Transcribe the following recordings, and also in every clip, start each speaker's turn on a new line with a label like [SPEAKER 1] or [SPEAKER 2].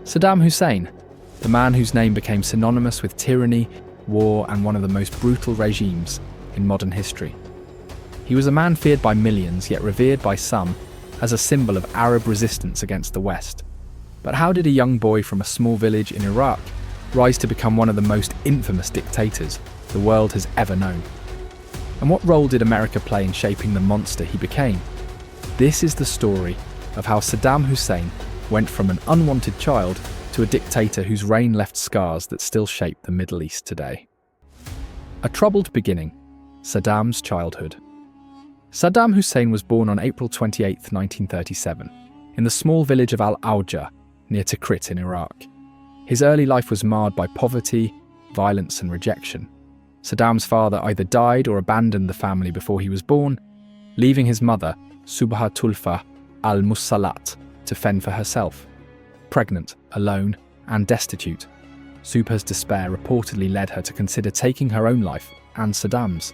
[SPEAKER 1] Saddam Hussein, the man whose name became synonymous with tyranny, war, and one of the most brutal regimes in modern history. He was a man feared by millions, yet revered by some as a symbol of Arab resistance against the West. But how did a young boy from a small village in Iraq rise to become one of the most infamous dictators the world has ever known? And what role did America play in shaping the monster he became? This is the story of how Saddam Hussein went from an unwanted child to a dictator whose reign left scars that still shape the Middle East today. A troubled beginning, Saddam's childhood. Saddam Hussein was born on April 28, 1937, in the small village of Al-Auja, near Tikrit in Iraq. His early life was marred by poverty, violence and rejection. Saddam's father either died or abandoned the family before he was born, leaving his mother, Subhatulfa al-Musalat, to fend for herself. Pregnant, alone, and destitute, Subha's despair reportedly led her to consider taking her own life and Saddam's.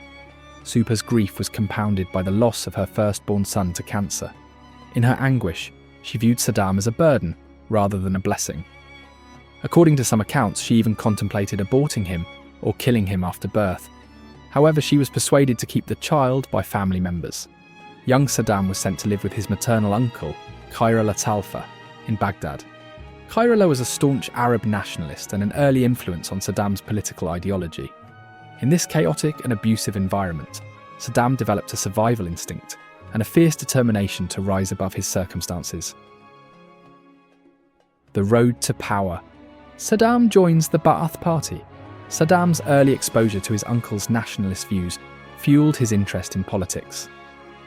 [SPEAKER 1] Subha's grief was compounded by the loss of her firstborn son to cancer. In her anguish, she viewed Saddam as a burden rather than a blessing. According to some accounts, she even contemplated aborting him or killing him after birth. However, she was persuaded to keep the child by family members. Young Saddam was sent to live with his maternal uncle, Khairallah Talfa, in Baghdad. Khairallah was a staunch Arab nationalist and an early influence on Saddam's political ideology. In this chaotic and abusive environment, Saddam developed a survival instinct and a fierce determination to rise above his circumstances. The road to power. Saddam joins the Ba'ath Party. Saddam's early exposure to his uncle's nationalist views fueled his interest in politics.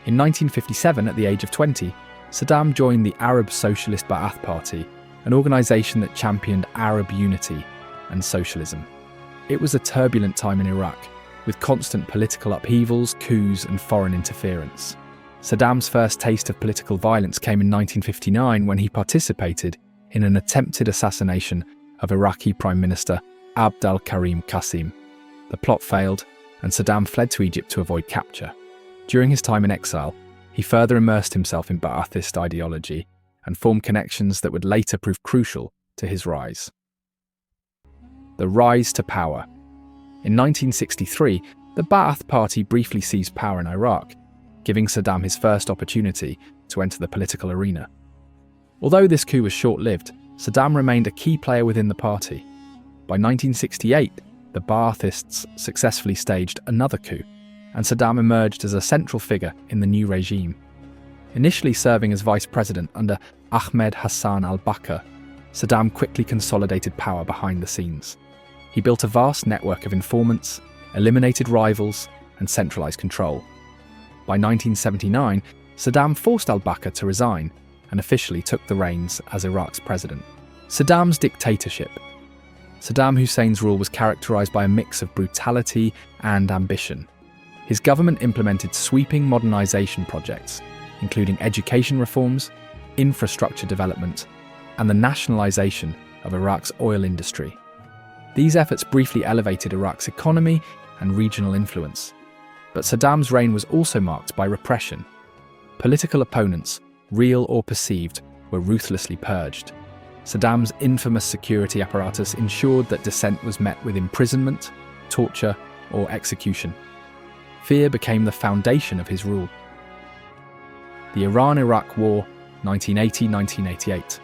[SPEAKER 1] In 1957, at the age of 20, Saddam joined the Arab Socialist Ba'ath Party, an organisation that championed Arab unity and socialism. It was a turbulent time in Iraq, with constant political upheavals, coups and foreign interference. Saddam's first taste of political violence came in 1959 when he participated in an attempted assassination of Iraqi Prime Minister Abd al-Karim Qasim. The plot failed, and Saddam fled to Egypt to avoid capture. During his time in exile, he further immersed himself in Ba'athist ideology and formed connections that would later prove crucial to his rise. The rise to power. In 1963, the Ba'ath Party briefly seized power in Iraq, giving Saddam his first opportunity to enter the political arena. Although this coup was short-lived, Saddam remained a key player within the party. By 1968, the Ba'athists successfully staged another coup, and Saddam emerged as a central figure in the new regime. Initially serving as vice president under Ahmed Hassan al-Bakr, Saddam quickly consolidated power behind the scenes. He built a vast network of informants, eliminated rivals, and centralized control. By 1979, Saddam forced al-Bakr to resign and officially took the reins as Iraq's president. Saddam's dictatorship. Saddam Hussein's rule was characterized by a mix of brutality and ambition. His government implemented sweeping modernization projects, including education reforms, infrastructure development, and the nationalization of Iraq's oil industry. These efforts briefly elevated Iraq's economy and regional influence. But Saddam's reign was also marked by repression. Political opponents, real or perceived, were ruthlessly purged. Saddam's infamous security apparatus ensured that dissent was met with imprisonment, torture, or execution. Fear became the foundation of his rule. The Iran-Iraq War, 1980-1988.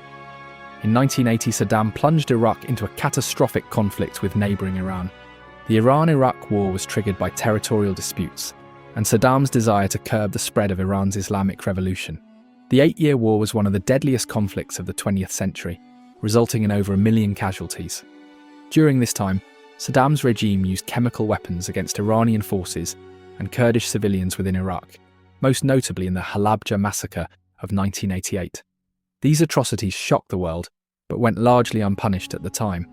[SPEAKER 1] In 1980, Saddam plunged Iraq into a catastrophic conflict with neighbouring Iran. The Iran-Iraq War was triggered by territorial disputes and Saddam's desire to curb the spread of Iran's Islamic Revolution. The 8-year war was one of the deadliest conflicts of the 20th century, resulting in over 1 million casualties. During this time, Saddam's regime used chemical weapons against Iranian forces and Kurdish civilians within Iraq, most notably in the Halabja massacre of 1988. These atrocities shocked the world, but went largely unpunished at the time.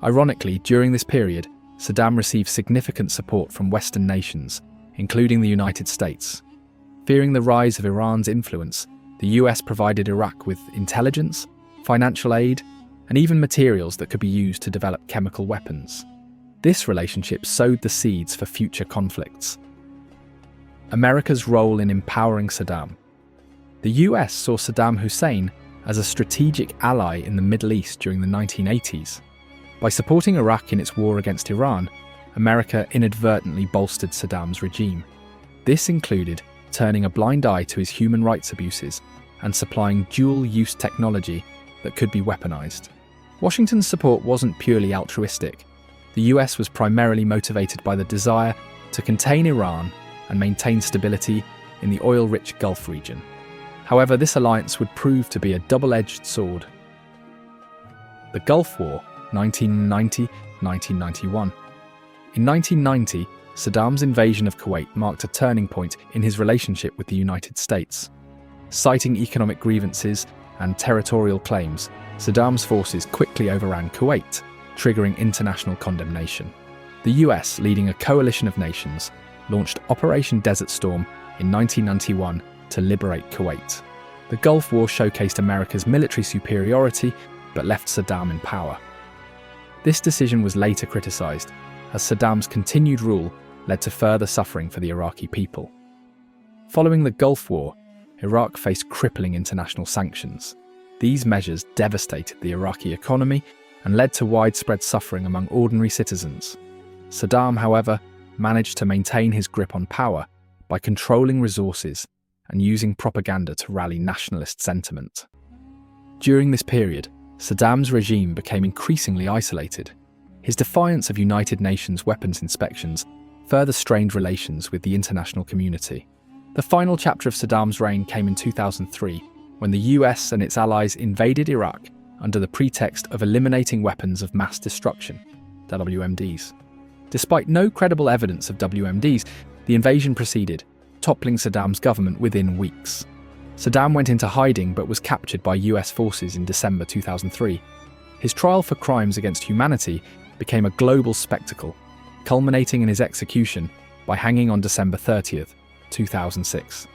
[SPEAKER 1] Ironically, during this period, Saddam received significant support from Western nations, including the United States. Fearing the rise of Iran's influence, the US provided Iraq with intelligence, financial aid, and even materials that could be used to develop chemical weapons. This relationship sowed the seeds for future conflicts. America's role in empowering Saddam. The US saw Saddam Hussein as a strategic ally in the Middle East during the 1980s. By supporting Iraq in its war against Iran, America inadvertently bolstered Saddam's regime. This included turning a blind eye to his human rights abuses and supplying dual-use technology that could be weaponized. Washington's support wasn't purely altruistic. The US was primarily motivated by the desire to contain Iran and maintain stability in the oil-rich Gulf region. However, this alliance would prove to be a double-edged sword. The Gulf War, 1990-1991. In 1990, Saddam's invasion of Kuwait marked a turning point in his relationship with the United States. Citing economic grievances and territorial claims, Saddam's forces quickly overran Kuwait, triggering international condemnation. The US, leading a coalition of nations, launched Operation Desert Storm in 1991 to liberate Kuwait. The Gulf War showcased America's military superiority but left Saddam in power. This decision was later criticized, as Saddam's continued rule led to further suffering for the Iraqi people. Following the Gulf War, Iraq faced crippling international sanctions. These measures devastated the Iraqi economy and led to widespread suffering among ordinary citizens. Saddam, however, managed to maintain his grip on power by controlling resources and using propaganda to rally nationalist sentiment. During this period, Saddam's regime became increasingly isolated. His defiance of United Nations weapons inspections further strained relations with the international community. The final chapter of Saddam's reign came in 2003, when the US and its allies invaded Iraq under the pretext of eliminating weapons of mass destruction, WMDs. Despite no credible evidence of WMDs, the invasion proceeded, toppling Saddam's government within weeks. Saddam went into hiding but was captured by US forces in December 2003. His trial for crimes against humanity became a global spectacle, culminating in his execution by hanging on December 30th, 2006.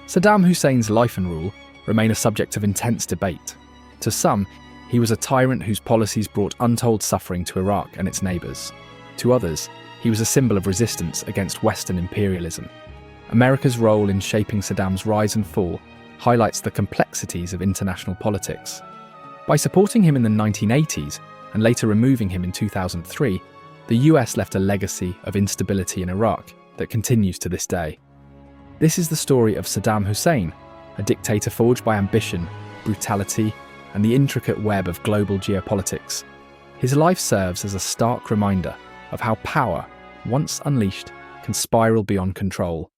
[SPEAKER 1] Saddam Hussein's life and rule remain a subject of intense debate. To some, he was a tyrant whose policies brought untold suffering to Iraq and its neighbours. To others, he was a symbol of resistance against Western imperialism. America's role in shaping Saddam's rise and fall highlights the complexities of international politics. By supporting him in the 1980s and later removing him in 2003, the US left a legacy of instability in Iraq that continues to this day. This is the story of Saddam Hussein, a dictator forged by ambition, brutality, and the intricate web of global geopolitics. His life serves as a stark reminder of how power, once unleashed, can spiral beyond control